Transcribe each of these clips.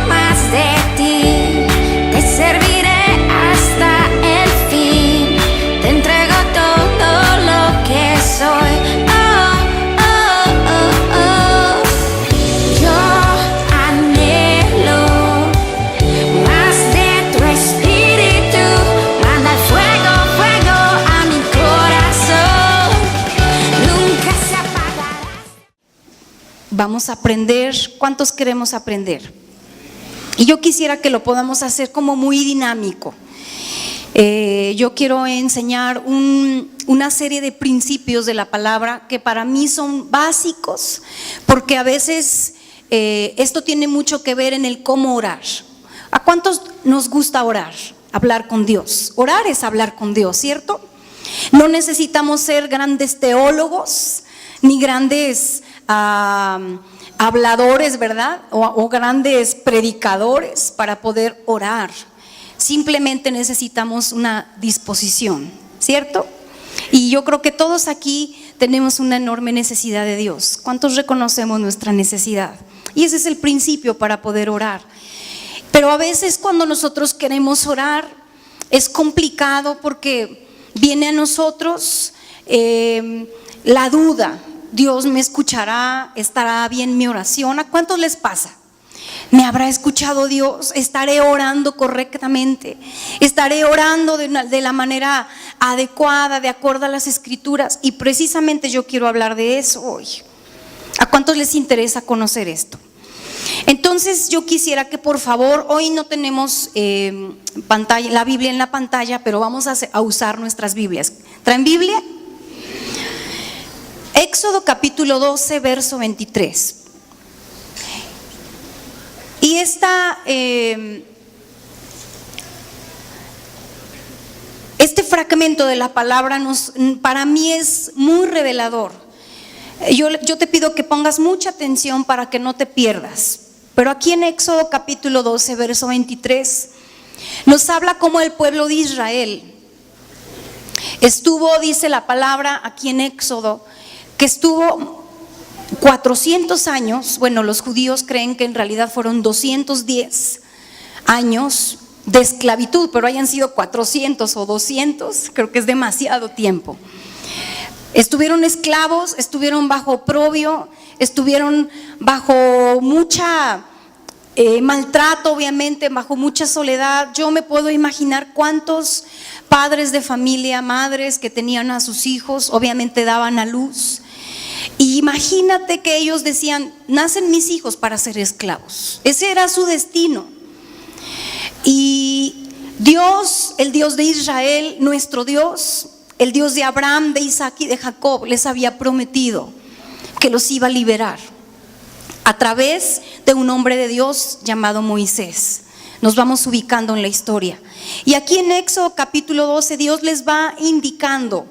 más de ti, te serviré hasta el fin, te entrego todo lo que soy. Oh, oh, oh, oh. Yo anhelo más de tu espíritu, manda el fuego, fuego a mi corazón, nunca se apagará. Vamos a aprender. ¿Cuántos queremos aprender? Y yo quisiera que lo podamos hacer como muy dinámico. Yo quiero enseñar una serie de principios de la palabra que para mí son básicos, porque a veces esto tiene mucho que ver en el cómo orar. ¿A cuántos nos gusta orar? Hablar con Dios. Orar es hablar con Dios, ¿cierto? No necesitamos ser grandes teólogos, ni grandes habladores, ¿verdad? O grandes predicadores para poder orar. Simplemente necesitamos una disposición, ¿cierto? Y yo creo que todos aquí tenemos una enorme necesidad de Dios. ¿Cuántos reconocemos nuestra necesidad? Y ese es el principio para poder orar. Pero a veces cuando nosotros queremos orar es complicado porque viene a nosotros la duda. Dios me escuchará, estará bien mi oración. ¿A cuántos les pasa? ¿Me habrá escuchado Dios? ¿Estaré orando correctamente? ¿Estaré orando de la manera adecuada, de acuerdo a las Escrituras? Y precisamente yo quiero hablar de eso hoy. ¿A cuántos les interesa conocer esto? Entonces yo quisiera que por favor, hoy no tenemos pantalla, la Biblia en la pantalla, pero vamos a usar nuestras Biblias. ¿Traen Biblia? Éxodo capítulo 12, verso 23. Y este fragmento de la palabra para mí es muy revelador. Yo te pido que pongas mucha atención para que no te pierdas. Pero aquí en Éxodo capítulo 12, verso 23, nos habla cómo el pueblo de Israel estuvo, dice la palabra aquí en Éxodo, que estuvo 400 años, bueno, los judíos creen que en realidad fueron 210 años de esclavitud, pero hayan sido 400 o 200, creo que es demasiado tiempo. Estuvieron esclavos, estuvieron bajo oprobio, estuvieron bajo mucha maltrato, obviamente, bajo mucha soledad. Yo me puedo imaginar cuántos padres de familia, madres que tenían a sus hijos, obviamente daban a luz. Y imagínate que ellos decían, nacen mis hijos para ser esclavos. Ese era su destino. Y Dios, el Dios de Israel, nuestro Dios, el Dios de Abraham, de Isaac y de Jacob, les había prometido que los iba a liberar a través de un hombre de Dios llamado Moisés. Nos vamos ubicando en la historia. Y aquí en Éxodo capítulo 12, Dios les va indicando,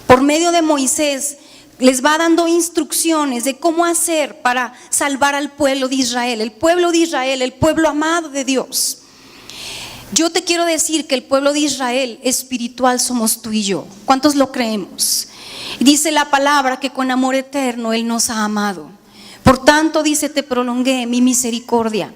por medio de Moisés, les va dando instrucciones de cómo hacer para salvar al pueblo de Israel. El pueblo de Israel, el pueblo amado de Dios. Yo te quiero decir que el pueblo de Israel espiritual somos tú y yo. ¿Cuántos lo creemos? Dice la palabra que con amor eterno Él nos ha amado. Por tanto, dice, te prolongué mi misericordia.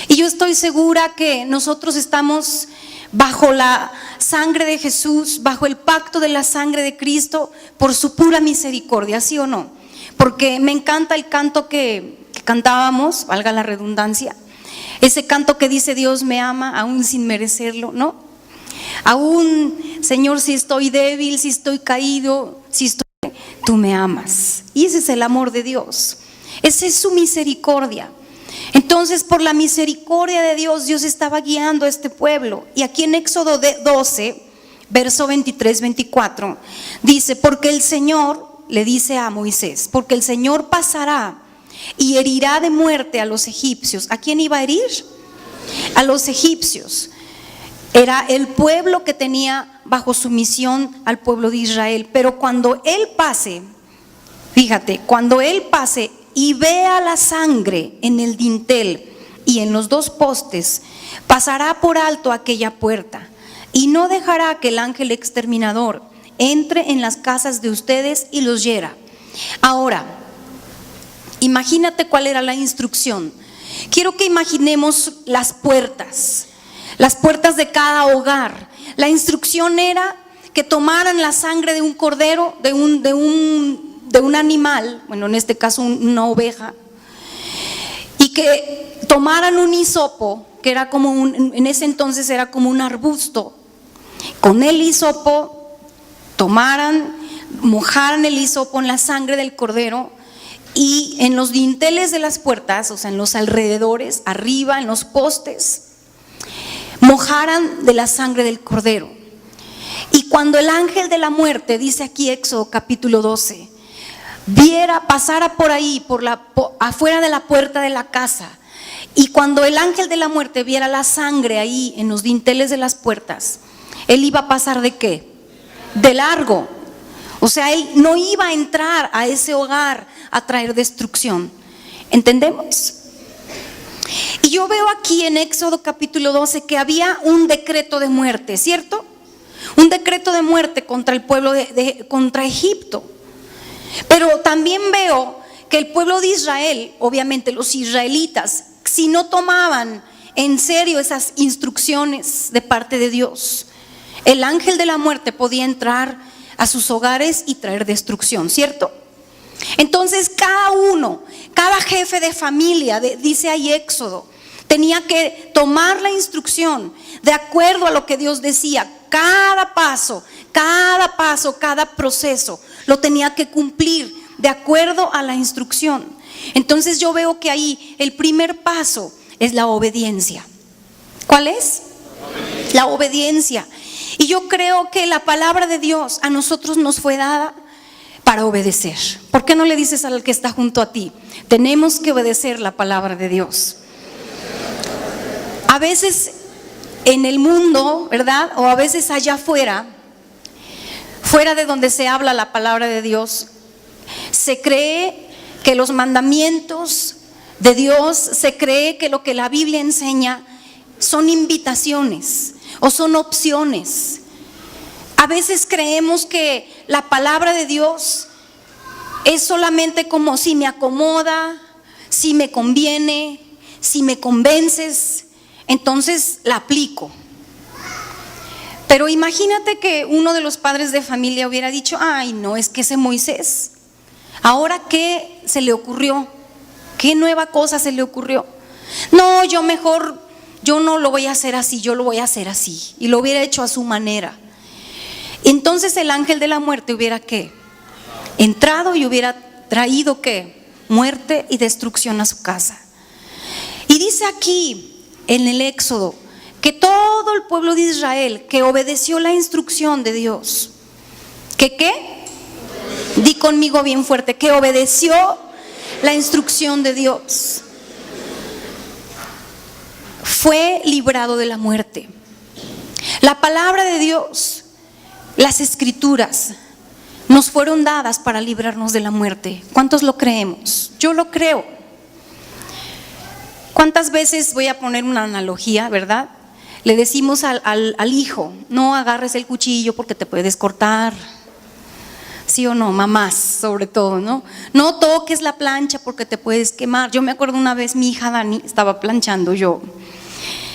Y yo estoy segura que nosotros estamos bajo la sangre de Jesús, bajo el pacto de la sangre de Cristo, por su pura misericordia, ¿sí o no? Porque me encanta el canto que cantábamos, valga la redundancia, ese canto que dice Dios me ama aún sin merecerlo, ¿no? Aún, Señor, si estoy débil, si estoy caído, tú me amas. Y ese es el amor de Dios, esa es su misericordia. Entonces, por la misericordia de Dios, Dios estaba guiando a este pueblo. Y aquí en Éxodo 12, verso 23-24, dice, porque el Señor, le dice a Moisés, porque el Señor pasará y herirá de muerte a los egipcios. ¿A quién iba a herir? A los egipcios. Era el pueblo que tenía bajo sumisión al pueblo de Israel. Pero cuando Él pase, fíjate, cuando Él pase y vea la sangre en el dintel y en los dos postes, pasará por alto aquella puerta y no dejará que el ángel exterminador entre en las casas de ustedes y los hiera. Ahora, imagínate cuál era la instrucción. quiero que imaginemos las puertas de cada hogar. La instrucción era que tomaran la sangre de un cordero, de un animal, bueno, en este caso una oveja, y que tomaran un hisopo, que era como en ese entonces era como un arbusto. Con el hisopo mojaran el hisopo en la sangre del cordero, y en los dinteles de las puertas, o sea, en los alrededores, arriba, en los postes, mojaran de la sangre del cordero. Y cuando el ángel de la muerte, dice aquí Éxodo capítulo 12, pasara por ahí, afuera de la puerta de la casa, y cuando el ángel de la muerte viera la sangre ahí en los dinteles de las puertas, él iba a pasar ¿de qué? De largo. O sea, él no iba a entrar a ese hogar a traer destrucción. ¿Entendemos? Y yo veo aquí en Éxodo capítulo 12 que había un decreto de muerte, ¿cierto? Un decreto de muerte contra el pueblo contra Egipto. Pero también veo que el pueblo de Israel, obviamente los israelitas, si no tomaban en serio esas instrucciones de parte de Dios, el ángel de la muerte podía entrar a sus hogares y traer destrucción, ¿cierto? Entonces cada jefe de familia, dice ahí Éxodo, tenía que tomar la instrucción de acuerdo a lo que Dios decía. Cada paso, cada proceso lo tenía que cumplir de acuerdo a la instrucción. Entonces yo veo que ahí el primer paso es la obediencia. ¿Cuál es? La obediencia. Y yo creo que la palabra de Dios a nosotros nos fue dada para obedecer. ¿Por qué no le dices al que está junto a ti? Tenemos que obedecer la palabra de Dios. A veces en el mundo, ¿verdad? O a veces allá afuera, fuera de donde se habla la palabra de Dios, se cree que los mandamientos de Dios, se cree que lo que la Biblia enseña son invitaciones o son opciones. A veces creemos que la palabra de Dios es solamente como si me acomoda, si me conviene, si me convences, entonces la aplico. Pero imagínate que uno de los padres de familia hubiera dicho: ay, no, es que ese Moisés, ¿ahora qué se le ocurrió? ¿Qué nueva cosa se le ocurrió? No, yo no lo voy a hacer así, yo lo voy a hacer así. Y lo hubiera hecho a su manera. Entonces el ángel de la muerte hubiera ¿qué? Entrado y hubiera traído ¿qué? Muerte y destrucción a su casa. Y dice aquí en el Éxodo que todo el pueblo de Israel que obedeció la instrucción de Dios, ¿que qué? Di conmigo bien fuerte, que obedeció la instrucción de Dios, fue librado de la muerte. La palabra de Dios, las escrituras, nos fueron dadas para librarnos de la muerte. ¿Cuántos lo creemos? Yo lo creo. ¿Cuántas veces, voy a poner una analogía, ¿verdad? Le decimos al hijo: no agarres el cuchillo porque te puedes cortar. ¿Sí o no? Mamás sobre todo, ¿no? No toques la plancha porque te puedes quemar. Yo me acuerdo una vez mi hija Dani estaba planchando yo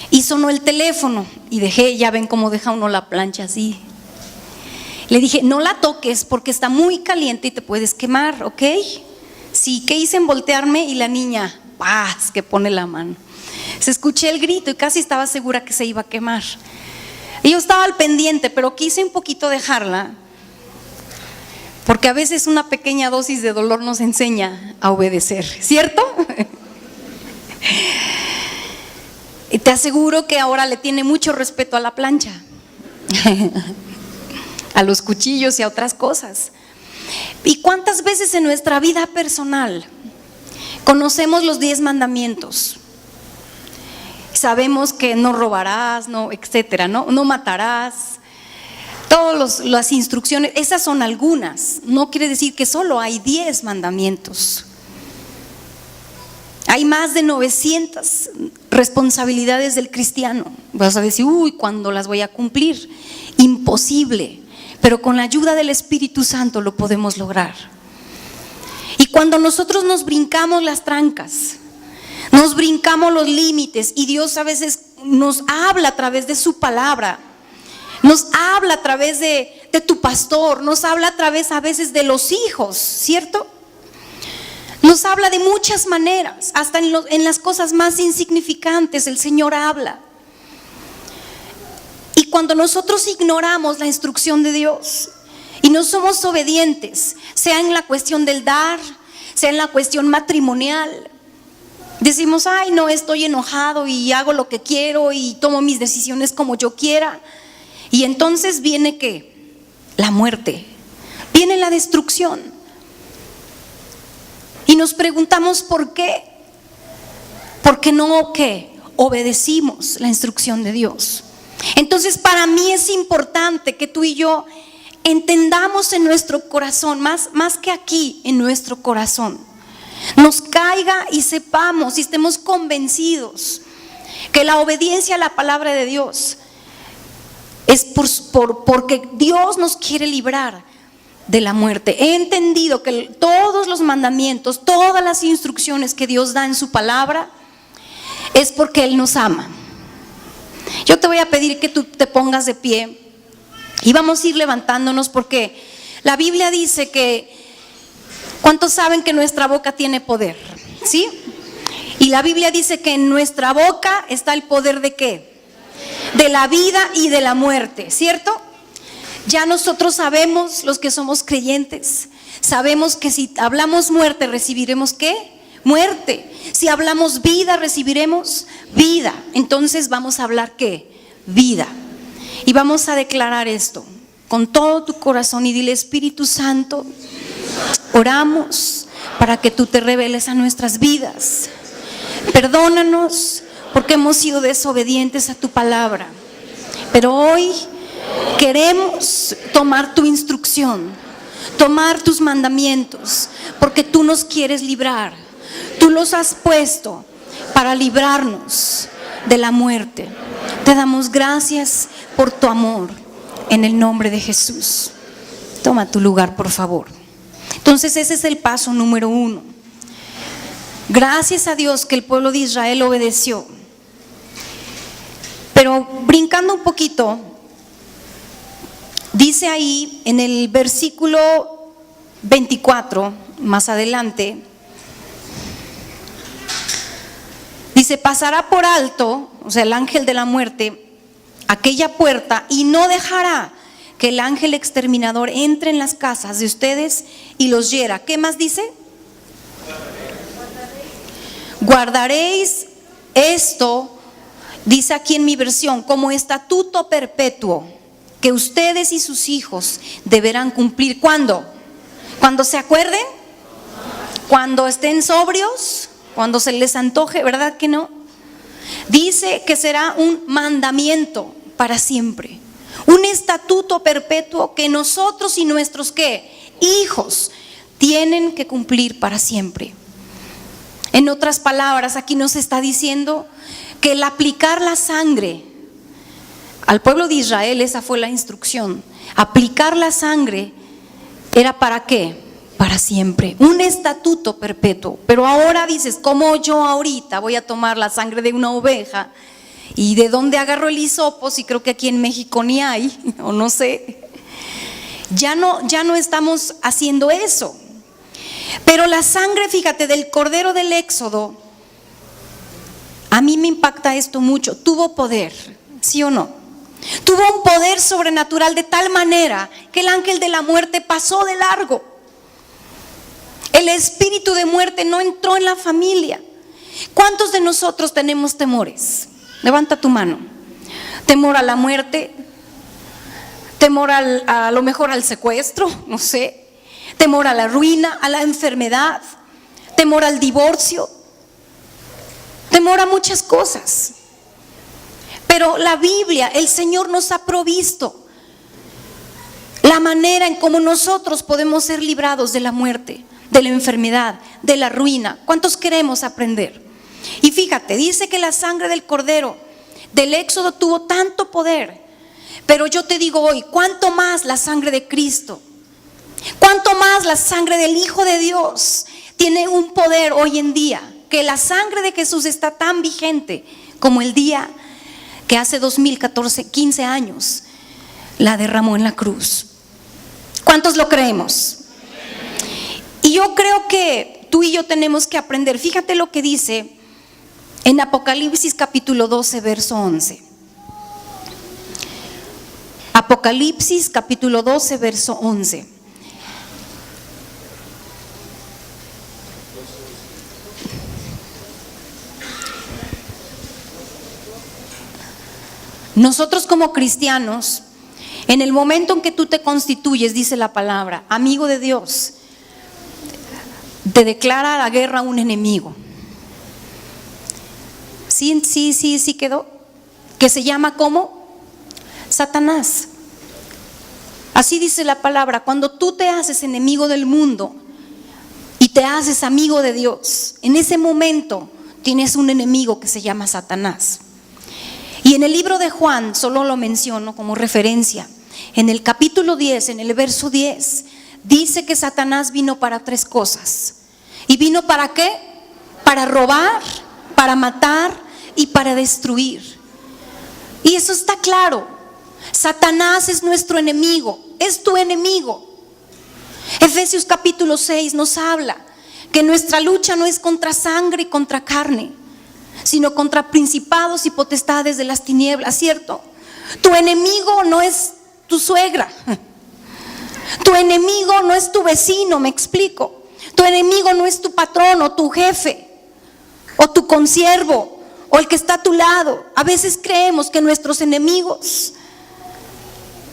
y sonó el teléfono y ya ven cómo deja uno la plancha así. Le dije: no la toques porque está muy caliente y te puedes quemar, ¿ok? Sí, ¿qué hice en voltearme? Y la niña, ¡paz!, que pone la mano. Se escuché el grito y casi estaba segura que se iba a quemar. Y yo estaba al pendiente, pero quise un poquito dejarla, porque a veces una pequeña dosis de dolor nos enseña a obedecer, ¿cierto? Y te aseguro que ahora le tiene mucho respeto a la plancha, a los cuchillos y a otras cosas. ¿Y cuántas veces en nuestra vida personal conocemos los 10 mandamientos? Sabemos que no robarás, no, etcétera, no matarás. Todas las instrucciones, esas son algunas. No quiere decir que solo hay 10 mandamientos. Hay más de 900 responsabilidades del cristiano. Vas a decir: uy, ¿cuándo las voy a cumplir? Imposible. Pero con la ayuda del Espíritu Santo lo podemos lograr. Y cuando nosotros nos brincamos las trancas Nos brincamos los límites y Dios a veces nos habla a través de su palabra. Nos habla a través de tu pastor, nos habla a través a veces de los hijos, ¿cierto? Nos habla de muchas maneras, hasta en las cosas más insignificantes el Señor habla. Y cuando nosotros ignoramos la instrucción de Dios y no somos obedientes, sea en la cuestión del dar, sea en la cuestión matrimonial, decimos, ay no, estoy enojado y hago lo que quiero y tomo mis decisiones como yo quiera. Y entonces viene ¿qué? La muerte, viene la destrucción. Y nos preguntamos ¿por qué? Porque no ¿qué? Obedecimos la instrucción de Dios. Entonces para mí es importante que tú y yo entendamos en nuestro corazón, más que aquí, en nuestro corazón, nos caiga y sepamos y estemos convencidos que la obediencia a la palabra de Dios es porque Dios nos quiere librar de la muerte. He entendido que todos los mandamientos, todas las instrucciones que Dios da en su palabra es porque Él nos ama. Yo te voy a pedir que tú te pongas de pie y vamos a ir levantándonos, porque la Biblia dice que ¿cuántos saben que nuestra boca tiene poder? ¿Sí? Y la Biblia dice que en nuestra boca está el poder ¿de qué? De la vida y de la muerte, ¿cierto? Ya nosotros sabemos, los que somos creyentes, sabemos que si hablamos muerte recibiremos ¿qué? Muerte. Si hablamos vida recibiremos vida. Entonces vamos a hablar ¿qué? Vida. Y vamos a declarar esto con todo tu corazón y dile: Espíritu Santo, oramos para que tú te reveles a nuestras vidas. Perdónanos porque hemos sido desobedientes a tu palabra, pero hoy queremos tomar tu instrucción, tomar tus mandamientos, porque tú nos quieres librar. Tú los has puesto para librarnos de la muerte. Te damos gracias por tu amor, en el nombre de Jesús. Toma tu lugar, por favor. Entonces ese es el paso número 1. Gracias a Dios que el pueblo de Israel obedeció. Pero brincando un poquito, dice ahí en el versículo 24, más adelante, dice: pasará por alto, o sea, el ángel de la muerte, aquella puerta, y no dejará que el ángel exterminador entre en las casas de ustedes y los hiera. ¿Qué más dice? Guardaréis esto, dice aquí en mi versión, como estatuto perpetuo, que ustedes y sus hijos deberán cumplir. ¿Cuándo? ¿Cuando se acuerden? ¿Cuando estén sobrios? ¿Cuando se les antoje? ¿Verdad que no? Dice que será un mandamiento para siempre, un estatuto perpetuo que nosotros y nuestros ¿qué? Hijos tienen que cumplir para siempre. En otras palabras, aquí nos está diciendo que el aplicar la sangre al pueblo de Israel, esa fue la instrucción. Aplicar la sangre era ¿para qué? Para siempre, un estatuto perpetuo. Pero ahora dices, ¿cómo yo ahorita voy a tomar la sangre de una oveja? ¿Y de dónde agarro el hisopo? Si creo que aquí en México ni hay, o no sé. Ya no estamos haciendo eso. Pero la sangre, fíjate, del Cordero del Éxodo, a mí me impacta esto mucho. Tuvo poder, ¿sí o no? Tuvo un poder sobrenatural de tal manera que el ángel de la muerte pasó de largo. El espíritu de muerte no entró en la familia. ¿Cuántos de nosotros tenemos temores? Levanta tu mano. Temor a la muerte, temor a lo mejor al secuestro, no sé. Temor a la ruina, a la enfermedad, temor al divorcio, temor a muchas cosas. Pero la Biblia, el Señor nos ha provisto la manera en cómo nosotros podemos ser librados de la muerte, de la enfermedad, de la ruina. ¿Cuántos queremos aprender? Y fíjate, dice que la sangre del Cordero del Éxodo tuvo tanto poder, pero yo te digo hoy, ¿cuánto más la sangre de Cristo? ¿Cuánto más la sangre del Hijo de Dios tiene un poder hoy en día que la sangre de Jesús está tan vigente como el día que hace 15 años la derramó en la cruz. ¿Cuántos lo creemos? Y yo creo que tú y yo tenemos que aprender. Fíjate lo que dice en Apocalipsis capítulo 12, verso 11. Apocalipsis capítulo 12, verso 11. Nosotros como cristianos, en el momento en que tú te constituyes, dice la palabra, amigo de Dios, te declara la guerra a un enemigo. Sí quedó. Que se llama ¿cómo? Satanás. Así dice la palabra. Cuando tú te haces enemigo del mundo y te haces amigo de Dios, en ese momento tienes un enemigo que se llama Satanás. Y en el libro de Juan, solo lo menciono como referencia, en el capítulo 10, en el verso 10, dice que Satanás vino para 3 cosas. ¿Y vino para qué? Para robar, para matar y para destruir. Y eso está claro. Satanás es nuestro enemigo, es tu enemigo. Efesios capítulo 6 nos habla que nuestra lucha no es contra sangre y contra carne, sino contra principados y potestades de las tinieblas, ¿cierto? Tu enemigo no es tu suegra, tu enemigo no es tu vecino, me explico. Tu enemigo no es tu patrón o tu jefe o tu consiervo o el que está a tu lado. A veces creemos que nuestros enemigos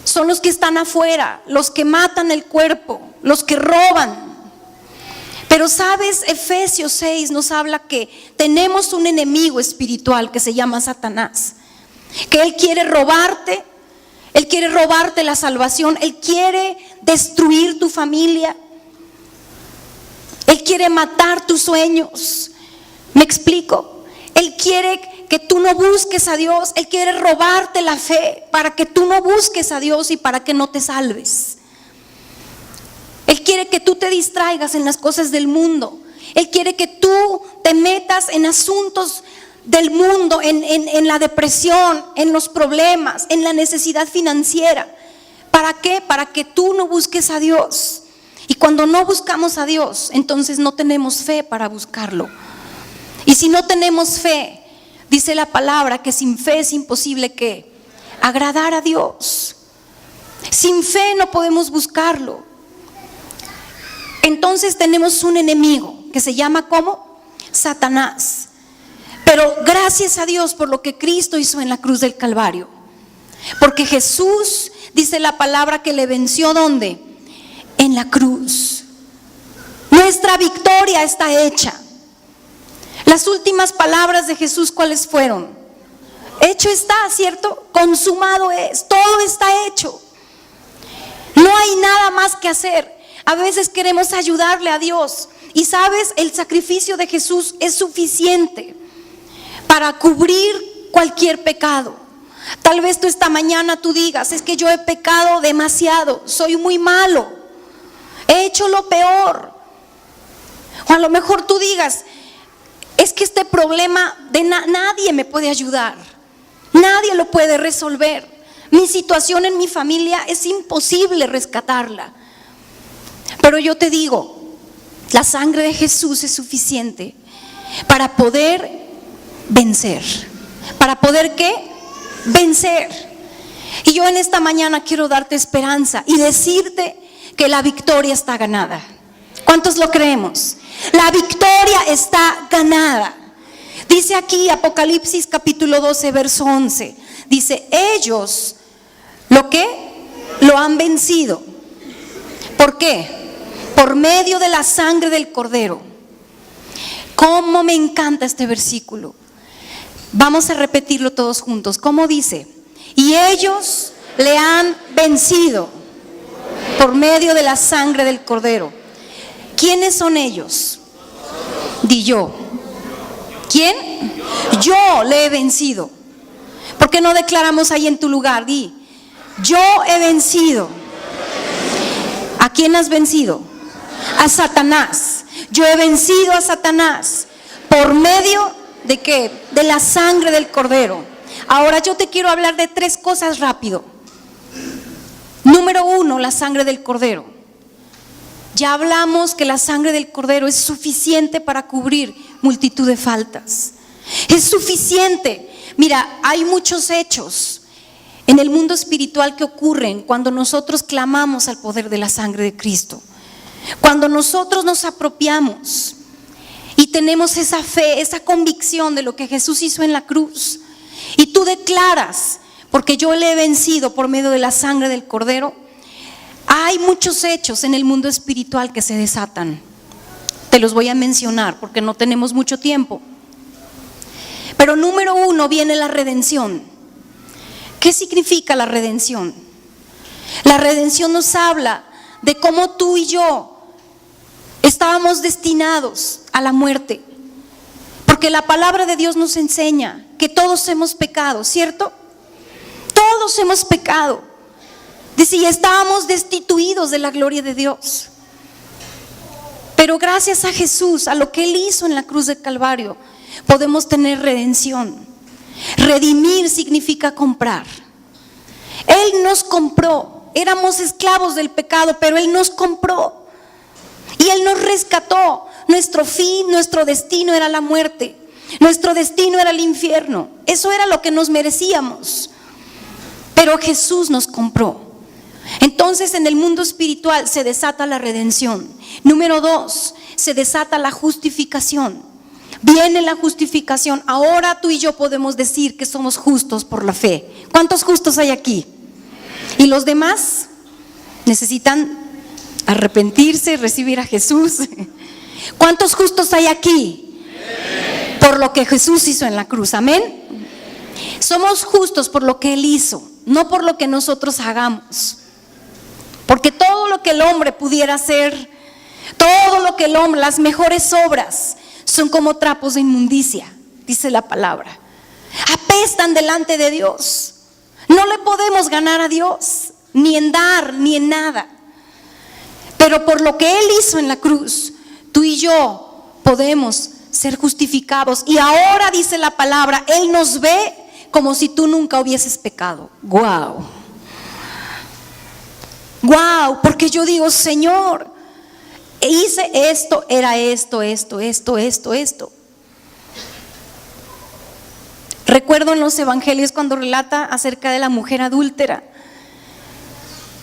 son los que están afuera, los que matan el cuerpo, los que roban. Pero sabes, Efesios 6 nos habla que tenemos un enemigo espiritual que se llama Satanás, que él quiere robarte la salvación, él quiere destruir tu familia, él quiere matar tus sueños. ¿Me explico? Él quiere que tú no busques a Dios, él quiere robarte la fe para que tú no busques a Dios y para que no te salves. Él quiere que tú te distraigas en las cosas del mundo. Él quiere que tú te metas en asuntos del mundo, en la depresión, en los problemas, en la necesidad financiera. ¿Para qué? Para que tú no busques a Dios. Y cuando no buscamos a Dios, entonces no tenemos fe para buscarlo. Y si no tenemos fe, dice la palabra que sin fe es imposible que agradar a Dios. Sin fe no podemos buscarlo. Entonces tenemos un enemigo que se llama ¿cómo? Satanás. Pero gracias a Dios por lo que Cristo hizo en la cruz del Calvario. Porque Jesús, dice la palabra, que le venció ¿dónde? En la cruz. Nuestra victoria está hecha. Las últimas palabras de Jesús, ¿cuáles fueron? Hecho está, ¿cierto? Consumado es, todo está hecho. No hay nada más que hacer. A veces queremos ayudarle a Dios y sabes, el sacrificio de Jesús es suficiente para cubrir cualquier pecado. Tal vez tú esta mañana tú digas, es que yo he pecado demasiado, soy muy malo, he hecho lo peor. O a lo mejor tú digas, es que este problema nadie me puede ayudar, nadie lo puede resolver. Mi situación en mi familia es imposible rescatarla. Pero yo te digo, la sangre de Jesús es suficiente para poder vencer. ¿Para poder qué? Vencer. Y yo en esta mañana quiero darte esperanza y decirte que la victoria está ganada. ¿Cuántos lo creemos? La victoria está ganada. Dice aquí Apocalipsis capítulo 12 verso 11. Dice, ellos, ¿lo qué? Lo han vencido. ¿Por qué? Por medio de la sangre del Cordero. ¿Cómo me encanta este versículo? Vamos a repetirlo todos juntos. ¿Cómo dice? Y ellos le han vencido por medio de la sangre del Cordero. ¿Quiénes son ellos? Di yo. ¿Quién? Yo le he vencido. ¿Por qué no declaramos ahí en tu lugar? Di, yo he vencido. ¿A quién has vencido? A Satanás. Yo he vencido a Satanás ¿Por medio de qué? De la sangre del Cordero. Ahora yo te quiero hablar de 3 cosas rápido. Número 1, la sangre del Cordero. Ya hablamos que la sangre del Cordero es suficiente para cubrir multitud de faltas. Es suficiente. Mira, hay muchos hechos en el mundo espiritual que ocurren cuando nosotros clamamos al poder de la sangre de Cristo. Cuando nosotros nos apropiamos y tenemos esa fe, esa convicción de lo que Jesús hizo en la cruz, y tú declaras, porque yo le he vencido por medio de la sangre del Cordero, hay muchos hechos en el mundo espiritual que se desatan. Te los voy a mencionar porque no tenemos mucho tiempo. Pero número 1 viene la redención. ¿Qué significa la redención? La redención nos habla de cómo tú y yo estábamos destinados a la muerte. Porque la palabra de Dios nos enseña que todos hemos pecado, ¿cierto? Todos hemos pecado. Dice, y estábamos destituidos de la gloria de Dios. Pero gracias a Jesús, a lo que Él hizo en la cruz de Calvario, podemos tener redención. Redimir significa comprar. Él nos compró. Éramos esclavos del pecado, pero Él nos compró. Y Él nos rescató. Nuestro fin, nuestro destino era la muerte. Nuestro destino era el infierno. Eso era lo que nos merecíamos. Pero Jesús nos compró. Entonces en el mundo espiritual se desata la redención. Número 2, se desata la justificación. Viene la justificación. Ahora tú y yo podemos decir que somos justos por la fe. ¿Cuántos justos hay aquí? ¿Y los demás? Necesitan arrepentirse y recibir a Jesús. ¿Cuántos justos hay aquí? Por lo que Jesús hizo en la cruz, amén. Somos justos por lo que Él hizo, no por lo que nosotros hagamos. Porque todo lo que el hombre pudiera hacer, todo lo que el hombre, las mejores obras, son como trapos de inmundicia, dice la palabra. Apestan delante de Dios. No le podemos ganar a Dios, ni en dar, ni en nada. Pero por lo que Él hizo en la cruz, tú y yo podemos ser justificados. Y ahora dice la palabra, Él nos ve como si tú nunca hubieses pecado. ¡Wow! ¡Wow! Porque yo digo, Señor, hice esto, era esto. Recuerdo en los evangelios cuando relata acerca de la mujer adúltera.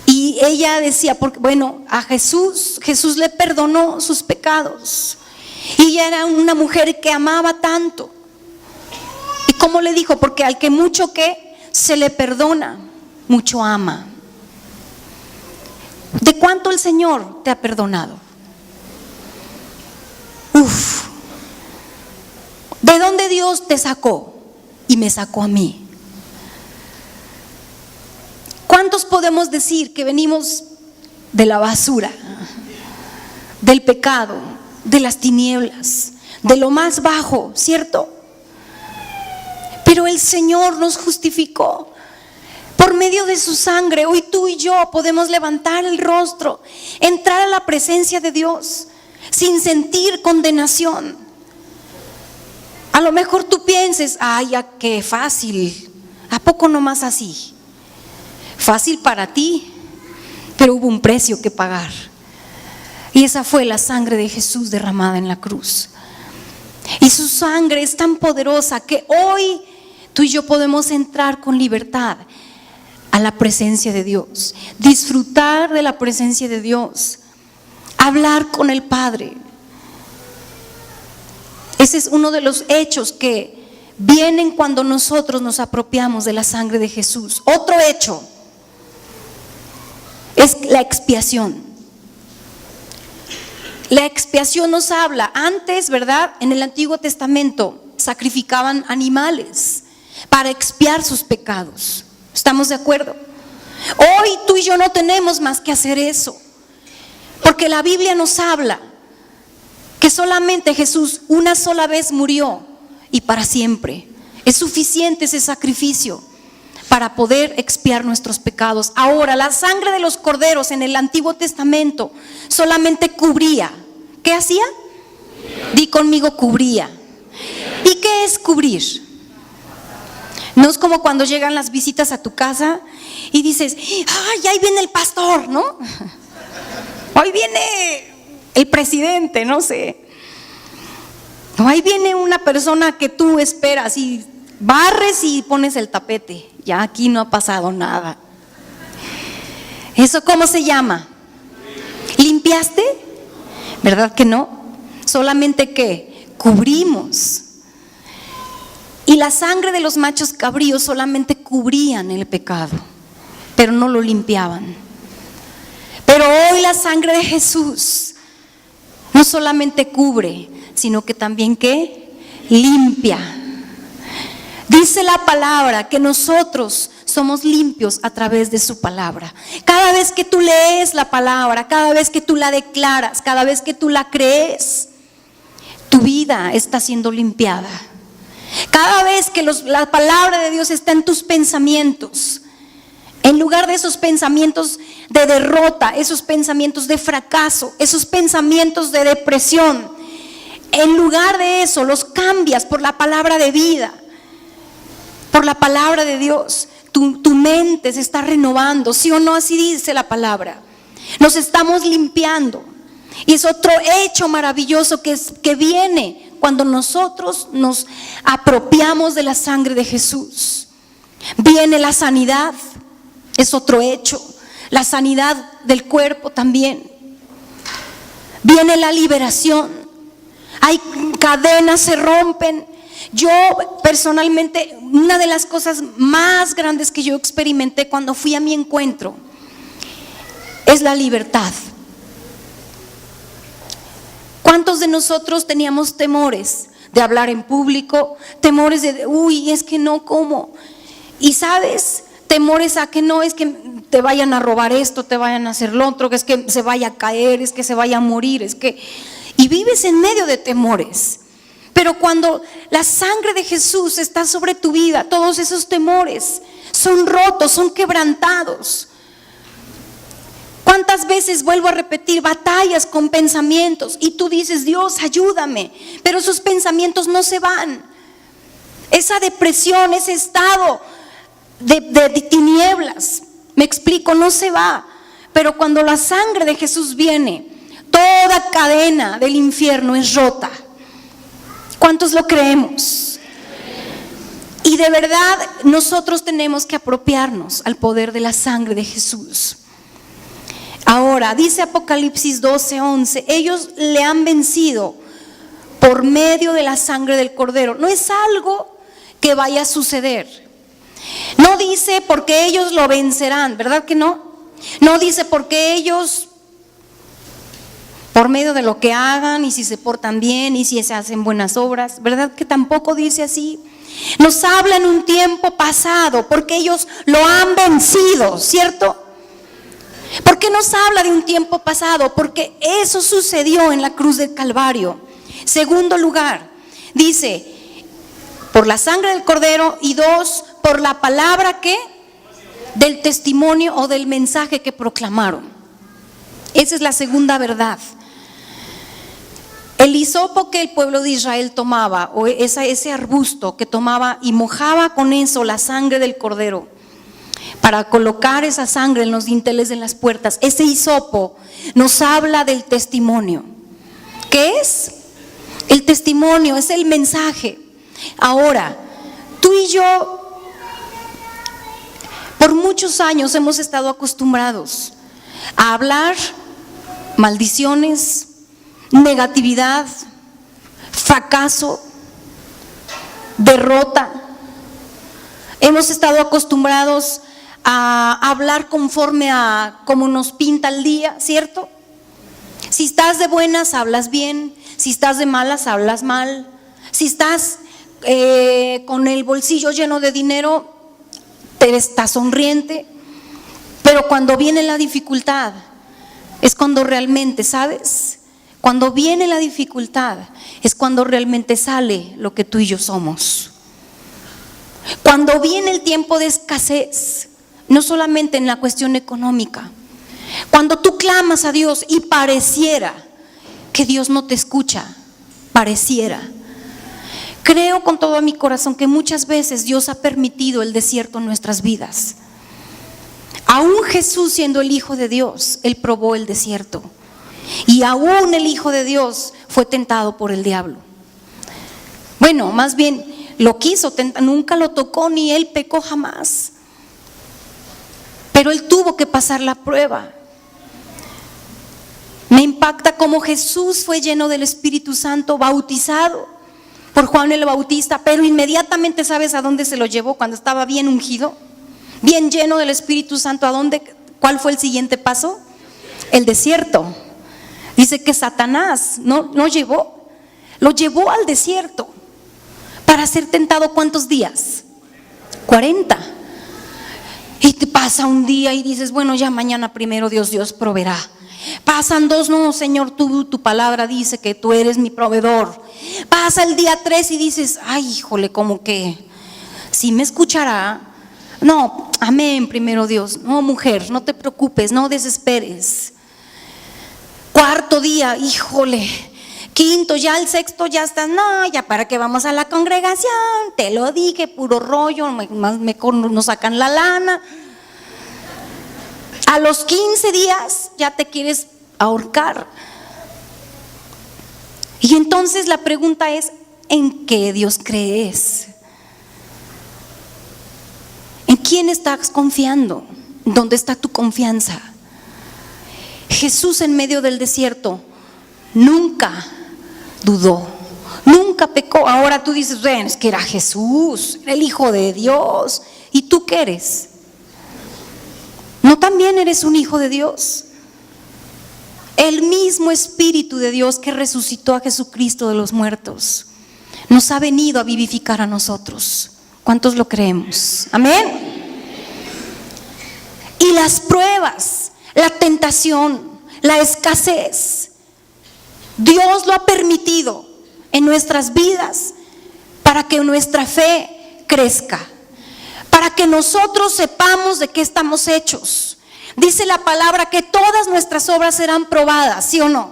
Y ella decía, porque, bueno, a Jesús le perdonó sus pecados. Y ella era una mujer que amaba tanto. ¿Y cómo le dijo? Porque al que mucho que se le perdona, mucho ama. ¿De cuánto el Señor te ha perdonado? ¿De dónde Dios te sacó? Y me sacó a mí. ¿Cuántos podemos decir que venimos de la basura, del pecado, de las tinieblas, de lo más bajo, ¿cierto? Pero el Señor nos justificó por medio de su sangre. Hoy tú y yo podemos levantar el rostro, entrar a la presencia de Dios sin sentir condenación. A lo mejor tú pienses, ay, ya qué fácil, ¿a poco nomás así? Fácil para ti, pero hubo un precio que pagar. Y esa fue la sangre de Jesús derramada en la cruz. Y su sangre es tan poderosa que hoy tú y yo podemos entrar con libertad a la presencia de Dios, disfrutar de la presencia de Dios, hablar con el Padre. Ese es uno de los hechos que vienen cuando nosotros nos apropiamos de la sangre de Jesús. Otro hecho es la expiación. La expiación nos habla, antes, ¿verdad? En el Antiguo Testamento sacrificaban animales para expiar sus pecados. ¿Estamos de acuerdo? Hoy tú y yo no tenemos más que hacer eso, porque la Biblia nos habla que solamente Jesús una sola vez murió y para siempre. Es suficiente ese sacrificio para poder expiar nuestros pecados. Ahora, la sangre de los corderos en el Antiguo Testamento solamente cubría. ¿Qué hacía? Di conmigo, cubría. ¿Qué es cubrir? No es como cuando llegan las visitas a tu casa y dices, ay, ahí viene el pastor, ¿no? Hoy viene el presidente, no sé. O ahí viene una persona que tú esperas y barres y pones el tapete. Ya aquí no ha pasado nada. ¿Eso cómo se llama? ¿Limpiaste? ¿Verdad que no? Solamente que cubrimos. Y la sangre de los machos cabríos solamente cubrían el pecado, pero no lo limpiaban. Pero hoy la sangre de Jesús no solamente cubre, sino que también ¿qué? Limpia. Dice la palabra que nosotros somos limpios a través de su palabra. Cada vez que tú lees la palabra, cada vez que tú la declaras, cada vez que tú la crees, tu vida está siendo limpiada. Cada vez que la palabra de Dios está en tus pensamientos, en lugar de esos pensamientos de derrota, esos pensamientos de fracaso, esos pensamientos de depresión, en lugar de eso los cambias por la palabra de vida, por la palabra de Dios. Tu mente se está renovando, ¿sí o no? Así dice la palabra. Nos estamos limpiando. Y es otro hecho maravilloso que viene cuando nosotros nos apropiamos de la sangre de Jesús. Viene la sanidad, es otro hecho. La sanidad del cuerpo también. Viene la liberación. Hay cadenas, se rompen. Yo personalmente, una de las cosas más grandes que yo experimenté cuando fui a mi encuentro es la libertad. ¿Cuántos de nosotros teníamos temores de hablar en público? Temores de, es que no, ¿cómo? Y sabes, temores a que no, es que te vayan a robar esto, te vayan a hacer lo otro, que es que se vaya a caer, es que se vaya a morir, es que... Y vives en medio de temores. Pero cuando la sangre de Jesús está sobre tu vida, todos esos temores son rotos, son quebrantados. ¿Cuántas veces, vuelvo a repetir, batallas con pensamientos y tú dices, Dios, ayúdame? Pero esos pensamientos no se van. Esa depresión, ese estado de tinieblas, me explico, no se va. Pero cuando la sangre de Jesús viene, toda cadena del infierno es rota. ¿Cuántos lo creemos? Y de verdad nosotros tenemos que apropiarnos al poder de la sangre de Jesús. Ahora, dice Apocalipsis 12:11, ellos le han vencido por medio de la sangre del Cordero. No es algo que vaya a suceder. No dice porque ellos lo vencerán, ¿verdad que no? No dice porque ellos, por medio de lo que hagan y si se portan bien y si se hacen buenas obras, ¿verdad que tampoco dice así? Nos habla en un tiempo pasado porque ellos lo han vencido, ¿cierto? ¿Por qué nos habla de un tiempo pasado? Porque eso sucedió en la cruz del Calvario. Segundo lugar, dice, por la sangre del Cordero, y dos, por la palabra ¿qué? Del testimonio o del mensaje que proclamaron. Esa es la segunda verdad. El hisopo que el pueblo de Israel tomaba, o ese arbusto que tomaba y mojaba con eso la sangre del Cordero, para colocar esa sangre en los dinteles de las puertas, ese hisopo nos habla del testimonio. ¿Qué es? El testimonio es el mensaje. Ahora, tú y yo por muchos años hemos estado acostumbrados a hablar maldiciones, negatividad, fracaso, derrota. Hemos estado acostumbrados a hablar conforme a como nos pinta el día, ¿cierto? Si estás de buenas, hablas bien. Si estás de malas, hablas mal. Si estás con el bolsillo lleno de dinero, te estás sonriente. Pero cuando viene la dificultad, es cuando realmente, ¿sabes? Cuando viene la dificultad, es cuando realmente sale lo que tú y yo somos. Cuando viene el tiempo de escasez, no solamente en la cuestión económica, cuando tú clamas a Dios y pareciera que Dios no te escucha, pareciera. Creo con todo mi corazón que muchas veces Dios ha permitido el desierto en nuestras vidas. Aún Jesús, siendo el Hijo de Dios, Él probó el desierto. Y aún el Hijo de Dios fue tentado por el diablo. Bueno, más bien lo quiso tentar, nunca lo tocó ni Él pecó jamás. Pero Él tuvo que pasar la prueba. Me impacta cómo Jesús fue lleno del Espíritu Santo, bautizado por Juan el Bautista, pero inmediatamente, ¿sabes a dónde se lo llevó cuando estaba bien ungido? Bien lleno del Espíritu Santo. ¿A dónde? ¿Cuál fue el siguiente paso? El desierto. Dice que Satanás lo llevó al desierto para ser tentado. ¿Cuántos días? 40. Y te pasa un día y dices, bueno, ya mañana primero Dios proveerá. Pasan 2, no, Señor, tu palabra dice que tú eres mi proveedor. Pasa el día 3 y dices, ay, híjole, como que si me escuchará. No, amén, primero Dios. No, mujer, no te preocupes, no desesperes. 4 día, híjole. 5, ya el 6 ya estás, no, ya para qué vamos a la congregación, te lo dije, puro rollo, mejor nos sacan la lana. A los 15 días ya te quieres ahorcar. Y entonces la pregunta es, ¿en qué Dios crees? ¿En quién estás confiando? ¿Dónde está tu confianza? Jesús en medio del desierto nunca dudó, nunca pecó. Ahora tú dices, ven, es que era Jesús, era el Hijo de Dios. ¿Y tú qué eres? ¿No también eres un hijo de Dios? El mismo Espíritu de Dios que resucitó a Jesucristo de los muertos nos ha venido a vivificar a nosotros. ¿Cuántos lo creemos? Amén. Y las pruebas, la tentación, la escasez, Dios lo ha permitido en nuestras vidas para que nuestra fe crezca, para que nosotros sepamos de qué estamos hechos. Dice la palabra que todas nuestras obras serán probadas, ¿sí o no?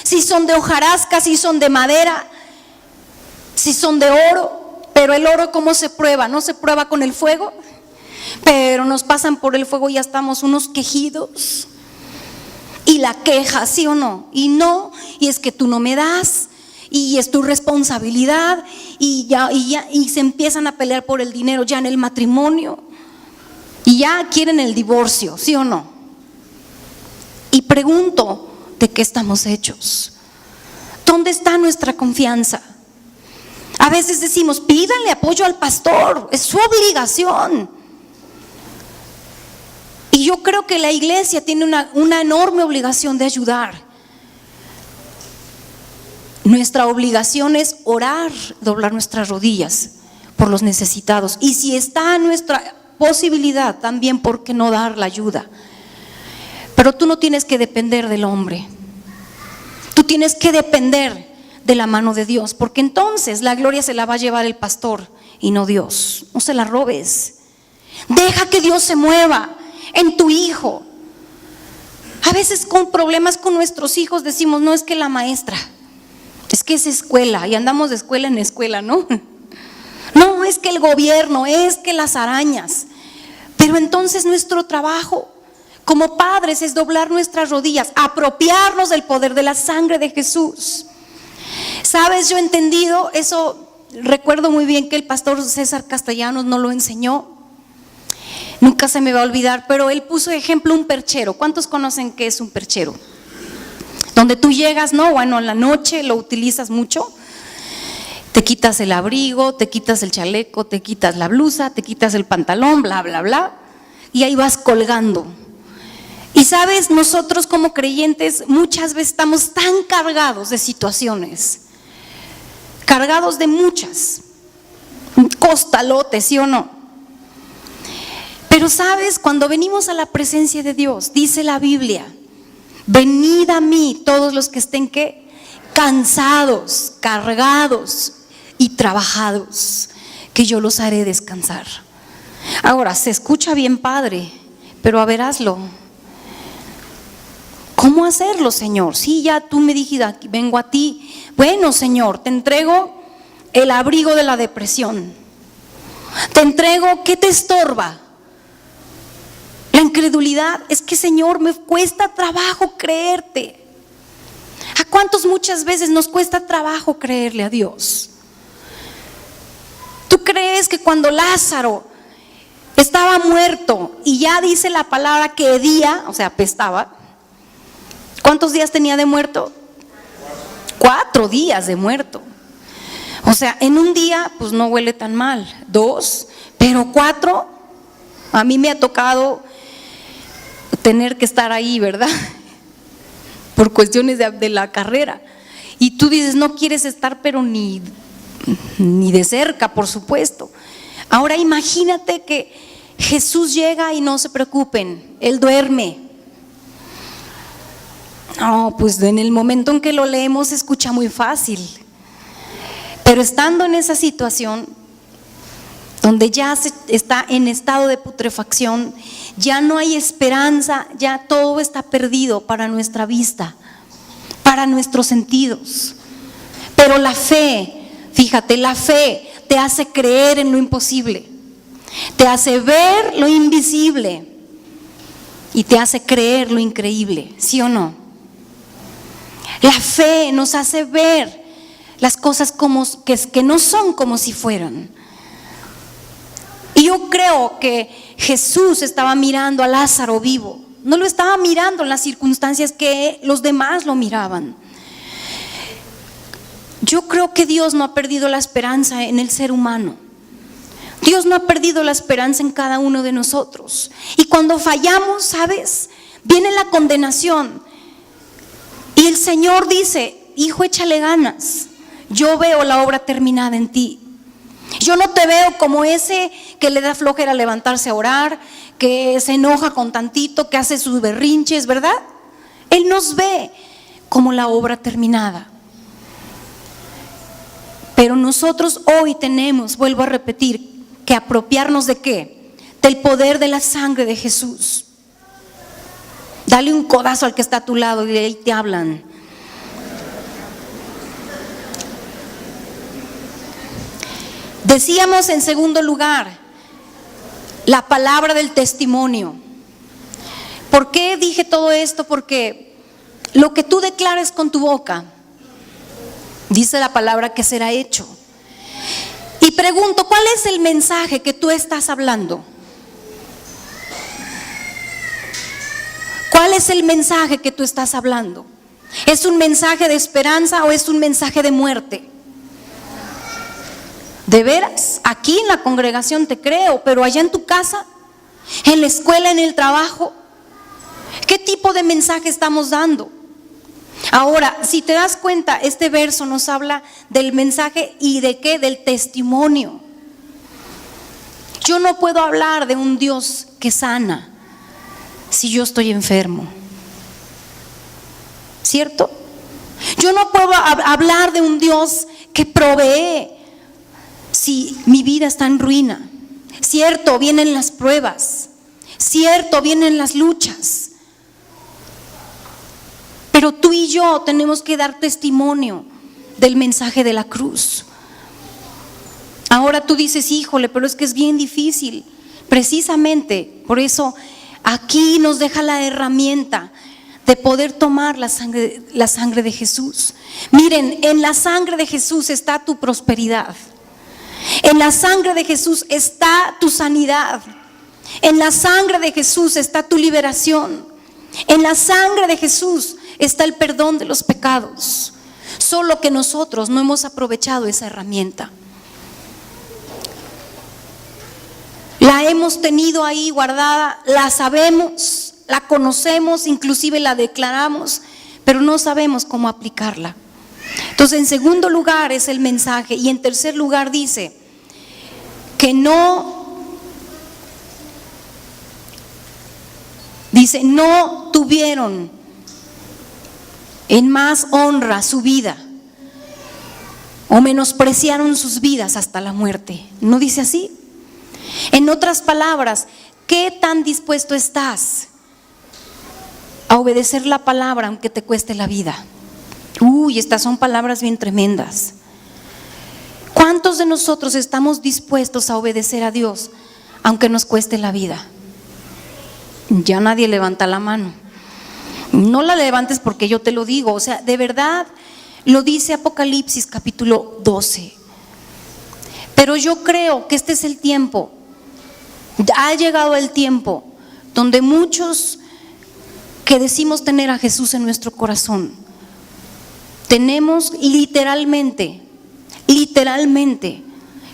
Si son de hojarasca, si son de madera, si son de oro. Pero el oro, ¿cómo se prueba? ¿No se prueba con el fuego? Pero nos pasan por el fuego y ya estamos unos quejidos. Y la queja, ¿sí o no? Y no, y es que tú no me das, y es tu responsabilidad, y se empiezan a pelear por el dinero ya en el matrimonio, y ya quieren el divorcio, ¿sí o no? Y pregunto, ¿de qué estamos hechos? ¿Dónde está nuestra confianza? A veces decimos, pídanle apoyo al pastor, es su obligación. Y yo creo que la iglesia tiene una enorme obligación de ayudar. Nuestra obligación es orar, doblar nuestras rodillas por los necesitados. Y si está en nuestra posibilidad, también, ¿por qué no dar la ayuda? Pero tú no tienes que depender del hombre. Tú tienes que depender de la mano de Dios, porque entonces la gloria se la va a llevar el pastor y no Dios. No se la robes. Deja que Dios se mueva en tu hijo. A veces con problemas con nuestros hijos decimos, no, es que la maestra, es que es escuela, y andamos de escuela en escuela, ¿no? No, es que el gobierno, es que las arañas. Pero entonces nuestro trabajo como padres es doblar nuestras rodillas, apropiarnos del poder de la sangre de Jesús. Sabes, yo he entendido eso. Recuerdo muy bien que el pastor César Castellanos nos lo enseñó. Nunca se me va a olvidar, pero él puso de ejemplo un perchero. ¿Cuántos conocen qué es un perchero? Donde tú llegas, ¿no? Bueno, en la noche lo utilizas mucho. Te quitas el abrigo, te quitas el chaleco, te quitas la blusa, te quitas el pantalón, bla, bla, bla. Y ahí vas colgando. Y sabes, nosotros como creyentes muchas veces estamos tan cargados de situaciones, cargados de muchas, costalotes, ¿sí o no? Pero sabes, cuando venimos a la presencia de Dios, dice la Biblia, venid a mí todos los que estén ¿qué? Cansados, cargados y trabajados, que yo los haré descansar. Ahora, se escucha bien padre, pero a ver, hazlo. ¿Cómo hacerlo, Señor? Sí, ya tú me dijiste, vengo a ti. Bueno, Señor, te entrego el abrigo de la depresión. Te entrego, ¿qué te estorba? La incredulidad. Es que, Señor, me cuesta trabajo creerte. ¿A cuántos muchas veces nos cuesta trabajo creerle a Dios? ¿Tú crees que cuando Lázaro estaba muerto y ya dice la palabra que hedía, o sea, apestaba? ¿Cuántos días tenía de muerto? 4 días de muerto. O sea, en un día pues no huele tan mal, 2, pero 4, a mí me ha tocado tener que estar ahí, ¿verdad? Por cuestiones de la carrera. Y tú dices, no quieres estar, pero ni de cerca, por supuesto. Ahora imagínate que Jesús llega y no se preocupen, Él duerme. No, pues en el momento en que lo leemos se escucha muy fácil. Pero estando en esa situación, donde ya se está en estado de putrefacción, ya no hay esperanza, ya todo está perdido para nuestra vista, para nuestros sentidos. Pero la fe, fíjate, la fe te hace creer en lo imposible, te hace ver lo invisible y te hace creer lo increíble, ¿sí o no? La fe nos hace ver las cosas que no son como si fueran. Y yo creo que Jesús estaba mirando a Lázaro vivo, no lo estaba mirando en las circunstancias que los demás lo miraban. Yo creo que Dios no ha perdido la esperanza en el ser humano. Dios no ha perdido la esperanza en cada uno de nosotros. Y cuando fallamos, ¿sabes? Viene la condenación. Y el Señor dice, hijo, échale ganas. Yo veo la obra terminada en ti. Yo no te veo como ese que le da flojera levantarse a orar, que se enoja con tantito, que hace sus berrinches, ¿verdad? Él nos ve como la obra terminada. Pero nosotros hoy tenemos, vuelvo a repetir, que apropiarnos ¿de qué? Del poder de la sangre de Jesús. Dale un codazo al que está a tu lado y de ahí te hablan. Decíamos en segundo lugar, la palabra del testimonio. ¿Por qué dije todo esto? Porque lo que tú declares con tu boca, dice la palabra que será hecho. Y pregunto, ¿cuál es el mensaje que tú estás hablando? ¿Cuál es el mensaje que tú estás hablando? ¿Es un mensaje de esperanza o es un mensaje de muerte? ¿De veras? Aquí en la congregación te creo, pero allá en tu casa, en la escuela, en el trabajo, ¿qué tipo de mensaje estamos dando? Ahora, si te das cuenta, este verso nos habla del mensaje y de qué, del testimonio. Yo no puedo hablar de un Dios que sana si yo estoy enfermo, ¿cierto? Yo no puedo hablar de un Dios que provee si mi vida está en ruina. Cierto, vienen las pruebas, cierto, vienen las luchas, pero tú y yo tenemos que dar testimonio del mensaje de la cruz. Ahora tú dices, híjole, pero es que es bien difícil. Precisamente por eso aquí nos deja la herramienta de poder tomar la sangre de Jesús. Miren, en la sangre de Jesús está tu prosperidad. En la sangre de Jesús está tu sanidad. En la sangre de Jesús está tu liberación. En la sangre de Jesús está el perdón de los pecados. Solo que nosotros no hemos aprovechado esa herramienta. La hemos tenido ahí guardada, la sabemos, la conocemos, inclusive la declaramos, pero no sabemos cómo aplicarla. Entonces, en segundo lugar es el mensaje, y en tercer lugar dice que no tuvieron en más honra su vida, o menospreciaron sus vidas hasta la muerte. ¿No dice así? En otras palabras, ¿qué tan dispuesto estás a obedecer la palabra aunque te cueste la vida? Estas son palabras bien tremendas. ¿Cuántos de nosotros estamos dispuestos a obedecer a Dios aunque nos cueste la vida? Ya nadie levanta la mano. No la levantes porque yo te lo digo, o sea, de verdad lo dice Apocalipsis capítulo 12. Pero yo creo que este es el tiempo, ha llegado el tiempo donde muchos que decimos tener a Jesús en nuestro corazón, tenemos literalmente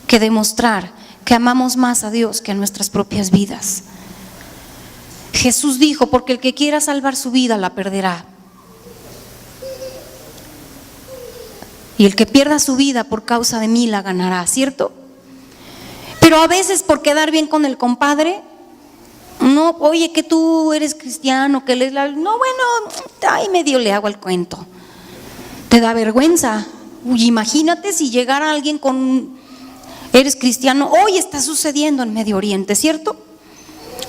que demostrar que amamos más a Dios que a nuestras propias vidas. Jesús dijo, porque el que quiera salvar su vida la perderá. Y el que pierda su vida por causa de mí la ganará, ¿cierto? Pero a veces por quedar bien con el compadre, no, oye, que tú eres cristiano, que lees la... No, bueno, ahí medio le hago el cuento. Te da vergüenza. Uy, imagínate si llegara alguien con... Eres cristiano, hoy está sucediendo en Medio Oriente, ¿cierto?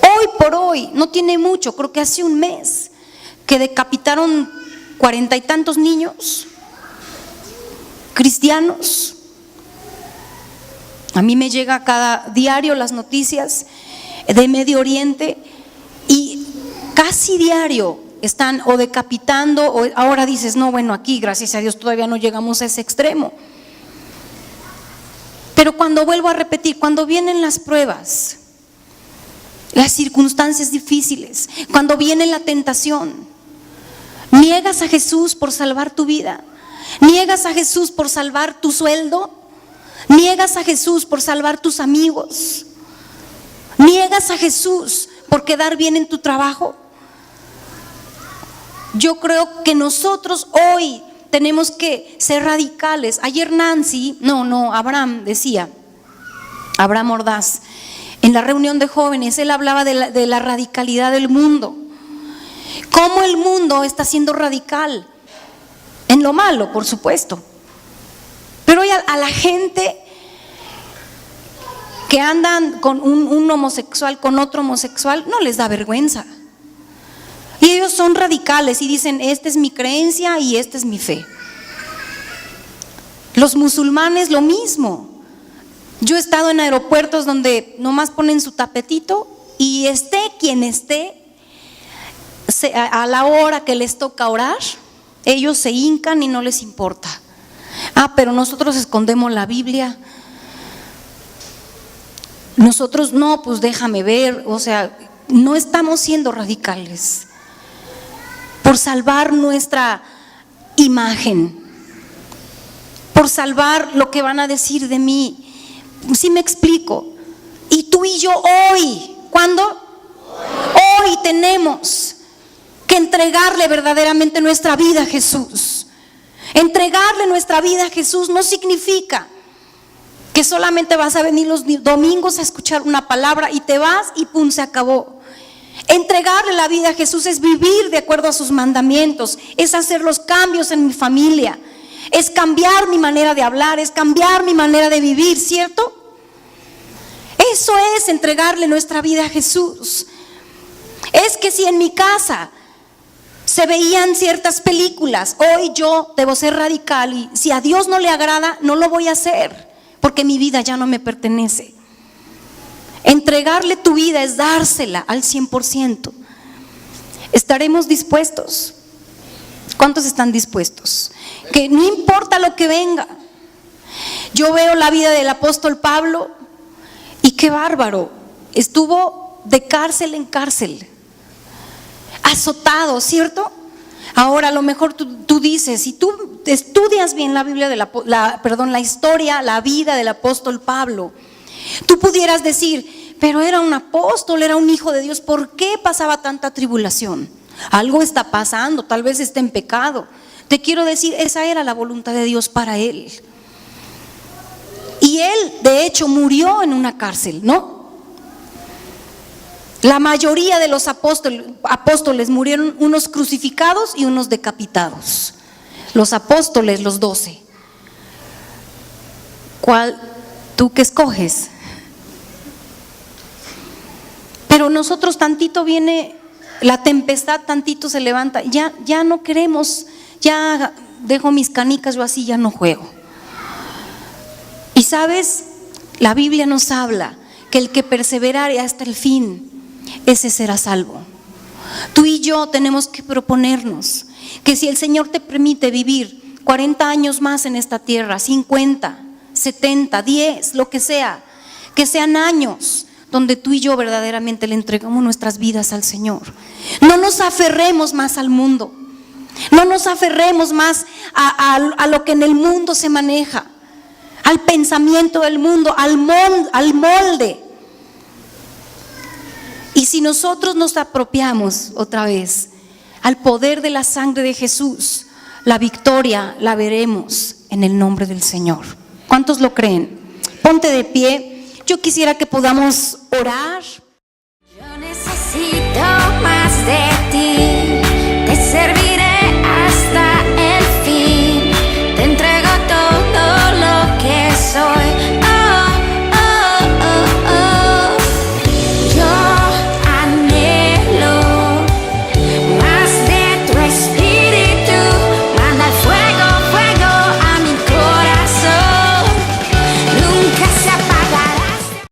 Hoy por hoy, no tiene mucho, creo que hace un mes, que decapitaron 40 y tantos niños cristianos. A mí me llega cada diario las noticias de Medio Oriente y casi diario están o decapitando, o ahora dices, no, bueno, aquí gracias a Dios todavía no llegamos a ese extremo. Pero cuando vuelvo a repetir, cuando vienen las pruebas, las circunstancias difíciles, cuando viene la tentación, niegas a Jesús por salvar tu vida, niegas a Jesús por salvar tu sueldo, niegas a Jesús por salvar tus amigos, niegas a Jesús por quedar bien en tu trabajo. Yo creo que nosotros hoy tenemos que ser radicales. Ayer Abraham decía, Abraham Ordaz, en la reunión de jóvenes, él hablaba de la radicalidad del mundo. Cómo el mundo está siendo radical, en lo malo, por supuesto. Pero hoy a la gente que andan con un homosexual, con otro homosexual, no les da vergüenza. Y ellos son radicales y dicen, esta es mi creencia y esta es mi fe. Los musulmanes lo mismo. Yo he estado en aeropuertos donde nomás ponen su tapetito y esté quien esté, a la hora que les toca orar, ellos se hincan y no les importa. Pero nosotros escondemos la Biblia. Nosotros no, pues déjame ver, o sea, no estamos siendo radicales por salvar nuestra imagen, por salvar lo que van a decir de mí. ¿Sí me explico? Y tú y yo hoy, ¿cuándo? Hoy tenemos que entregarle verdaderamente nuestra vida a Jesús. Entregarle nuestra vida a Jesús no significa que solamente vas a venir los domingos a escuchar una palabra y te vas y pum, se acabó. Entregarle la vida a Jesús es vivir de acuerdo a sus mandamientos, es hacer los cambios en mi familia, es cambiar mi manera de hablar, es cambiar mi manera de vivir, ¿cierto? Eso es entregarle nuestra vida a Jesús. Es que si en mi casa se veían ciertas películas, hoy yo debo ser radical y si a Dios no le agrada, no lo voy a hacer, porque mi vida ya no me pertenece. Entregarle tu vida es dársela al 100%. ¿Estaremos dispuestos? ¿Cuántos están dispuestos? Que no importa lo que venga. Yo veo la vida del apóstol Pablo y qué bárbaro. Estuvo de cárcel en cárcel, azotado, ¿cierto? Ahora a lo mejor tú dices, si tú estudias bien la Biblia la historia, la vida del apóstol Pablo, tú pudieras decir, pero era un apóstol, era un hijo de Dios, ¿por qué pasaba tanta tribulación? Algo está pasando, tal vez está en pecado. Te quiero decir, esa era la voluntad de Dios para él. Y él, de hecho, murió en una cárcel, ¿no? La mayoría de los apóstoles murieron, unos crucificados y unos decapitados. Los apóstoles, los 12. ¿Cuál tú que escoges? Pero nosotros tantito viene la tempestad, tantito se levanta, ya no queremos, ya dejo mis canicas, yo así ya no juego. Y sabes, la Biblia nos habla que el que perseverare hasta el fin, ese será salvo. Tú y yo tenemos que proponernos que si el Señor te permite vivir 40 años más en esta tierra, 50, 70, 10, lo que sea, que sean años donde tú y yo verdaderamente le entregamos nuestras vidas al Señor. No nos aferremos más al mundo, no nos aferremos más a lo que en el mundo se maneja, al pensamiento del mundo, al molde. Y si nosotros nos apropiamos otra vez al poder de la sangre de Jesús, la victoria la veremos en el nombre del Señor. ¿Cuántos lo creen? Ponte de pie. Yo quisiera que podamos orar. Yo necesito más de